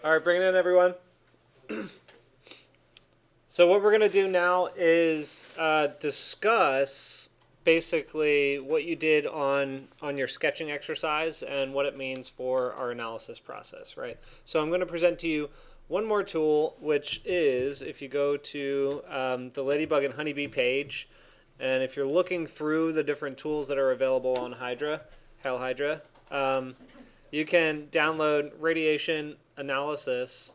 All right, bring it in, everyone. So what we're going to do now is discuss basically what you did on your sketching exercise and what it means for our analysis process, right? So I'm going to present to you one more tool, which is if you go to the Ladybug and Honeybee page, and if you're looking through the different tools that are available on Hydra, Hell Hydra, you can download radiation analysis.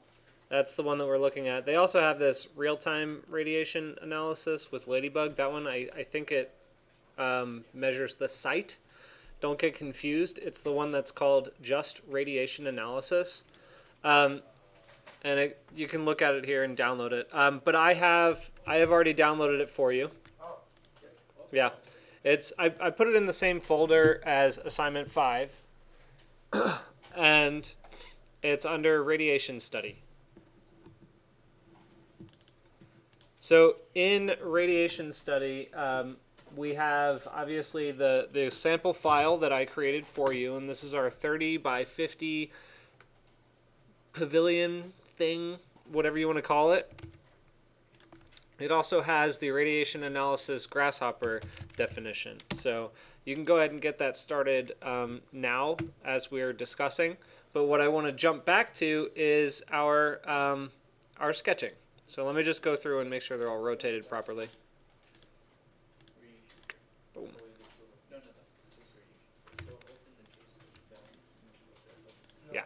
That's the one that we're looking at. They also have this real-time radiation analysis with Ladybug. That one, I think it measures the site. Don't get confused. It's the one that's called just radiation analysis. Um, and you can look at it here and download it. But I have already downloaded it for you. Yeah, I put it in the same folder as assignment 5, and it's under radiation study. So in radiation study, we have obviously the sample file that I created for you, and this is our 30 by 50 pavilion thing, whatever you want to call it. It also has the radiation analysis grasshopper definition. So you can go ahead and get that started now as we're discussing. But what I want to jump back to is our sketching. So let me just go through and make sure they're all rotated properly. Boom. Yeah.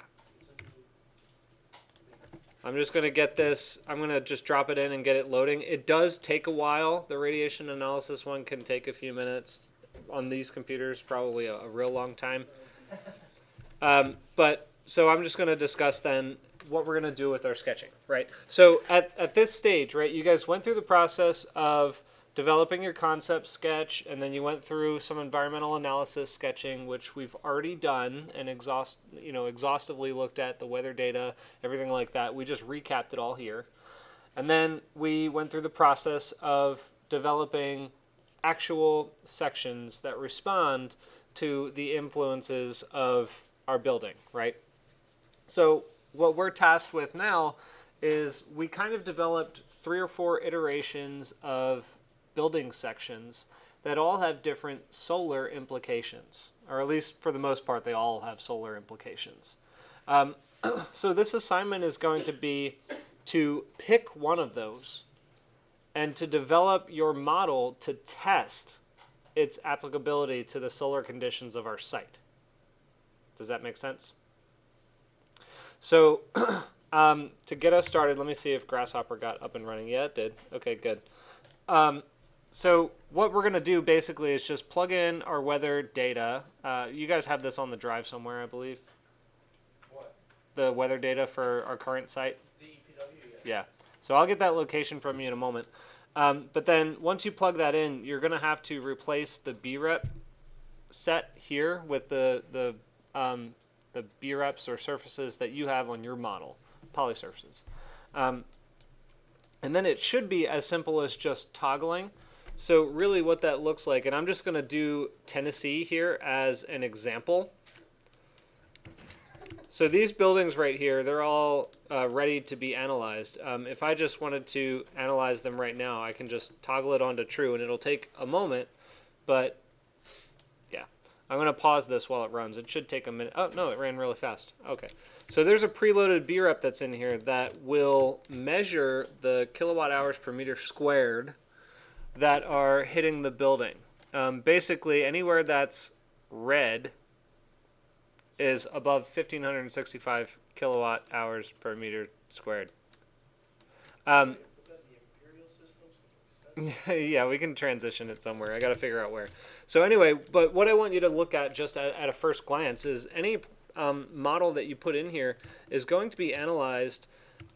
I'm just going to get this, I'm going to just drop it in and get it loading. It does take a while. The radiation analysis one can take a few minutes. On these computers, probably a real long time. So I'm just going to discuss then what we're going to do with our sketching, right? So at this stage, right, you guys went through the process of developing your concept sketch, and then you went through some environmental analysis sketching, which we've already done and exhaustively looked at the weather data, everything like that. We just recapped it all here. And then we went through the process of developing actual sections that respond to the influences of our building, right? So what we're tasked with now is we kind of developed 3 or 4 iterations of building sections that all have different solar implications, or at least for the most part, they all have solar implications. So this assignment is going to be to pick one of those and to develop your model to test its applicability to the solar conditions of our site. Does that make sense? So to get us started, let me see if Grasshopper got up and running. Yeah, it did. Okay, good. So what we're going to do basically is just plug in our weather data. You guys have this on the drive somewhere, I believe. What? The weather data for our current site? The EPW, yeah. So I'll get that location from you in a moment. But then once you plug that in, you're going to have to replace the BREP set here with the BREPs or surfaces that you have on your model, polysurfaces. And then it should be as simple as just toggling. So really what that looks like, and I'm just going to do Tennessee here as an example. So these buildings right here, they're all ready to be analyzed. If I just wanted to analyze them right now, I can just toggle it onto true, and it'll take a moment, but yeah. I'm going to pause this while it runs. It should take a minute. Oh, no, it ran really fast. Okay. So there's a preloaded BREP that's in here that will measure the kilowatt hours per meter squared that are hitting the building. Basically, anywhere that's red is above 1,565 kilowatt hours per meter squared. Yeah, we can transition it somewhere. I got to figure out where. So anyway, but what I want you to look at just at a first glance is any model that you put in here is going to be analyzed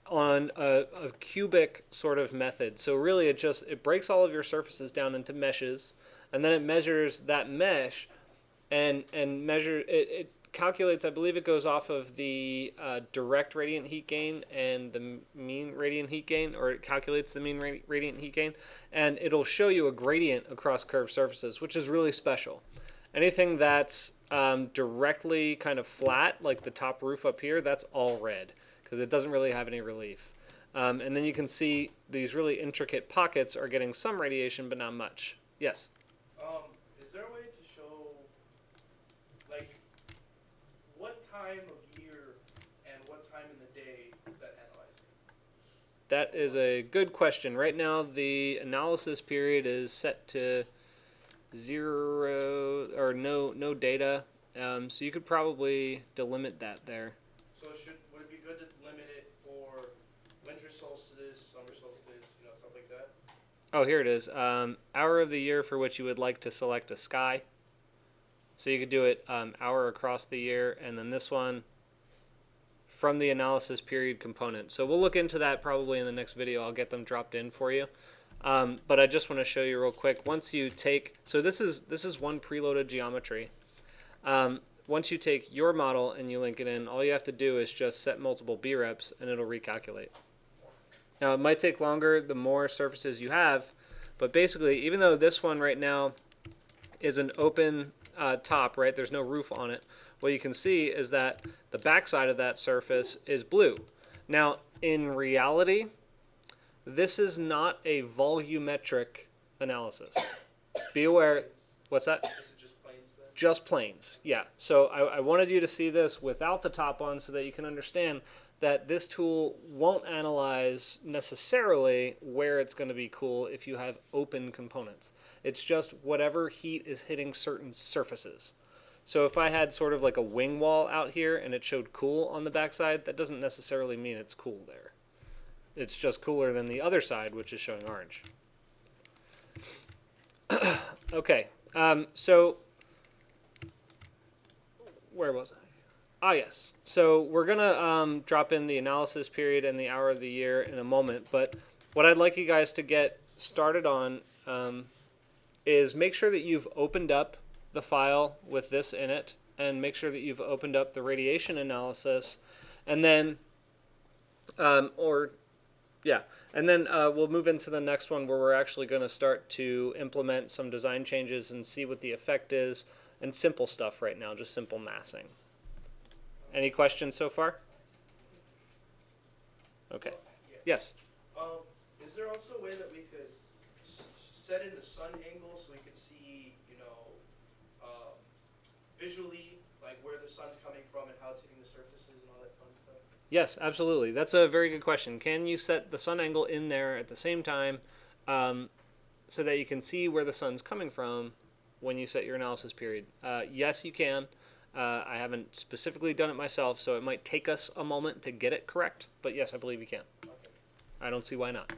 on a cubic sort of method. So really it breaks all of your surfaces down into meshes, and then it measures that mesh and it calculates, I believe it goes off of the direct radiant heat gain and the mean radiant heat gain, or it calculates the mean radiant heat gain, and it'll show you a gradient across curved surfaces, which is really special. Anything that's directly kind of flat, like the top roof up here, that's all red because it doesn't really have any relief. And then you can see these really intricate pockets are getting some radiation, but not much. Yes? Is there a way to show, like, what time of year and what time in the day is that analyzing? That is a good question. Right now, the analysis period is set to 0 or no data. So you could probably delimit that there. So would it be good to limit it for winter solstice, summer solstice, stuff like that? Oh, here it is. Hour of the year for which you would like to select a sky. So you could do it hour across the year, and then this one from the analysis period component. So we'll look into that probably in the next video. I'll get them dropped in for you. But I just want to show you real quick. Once you take, so this is one preloaded geometry. Once you take your model and you link it in, all you have to do is just set multiple B-reps and it'll recalculate. Now it might take longer the more surfaces you have, but basically even though this one right now is an open top, right, there's no roof on it, what you can see is that the backside of that surface is blue. Now in reality, this is not a volumetric analysis. Be aware, what's that? Is it just planes then? Just planes, yeah. So I wanted you to see this without the top on so that you can understand that this tool won't analyze necessarily where it's going to be cool if you have open components. It's just whatever heat is hitting certain surfaces. So if I had sort of like a wing wall out here and it showed cool on the backside, that doesn't necessarily mean it's cool there. It's just cooler than the other side, which is showing orange. Okay, so where was I? Ah, yes. So we're going to drop in the analysis period and the hour of the year in a moment, but what I'd like you guys to get started on is make sure that you've opened up the file with this in it, and make sure that you've opened up the radiation analysis, and then, and then we'll move into the next one where we're actually going to start to implement some design changes and see what the effect is, and simple stuff right now, just simple massing. Any questions so far? Okay. Yeah. Yes? Is there also a way that we could set in the sun angle so we could see, visually, like where the sun's coming from and how it's hitting the surfaces and all that fun stuff? Yes, absolutely. That's a very good question. Can you set the sun angle in there at the same time so that you can see where the sun's coming from when you set your analysis period? Yes, you can. I haven't specifically done it myself, so it might take us a moment to get it correct, but yes, I believe you can. Okay. I don't see why not.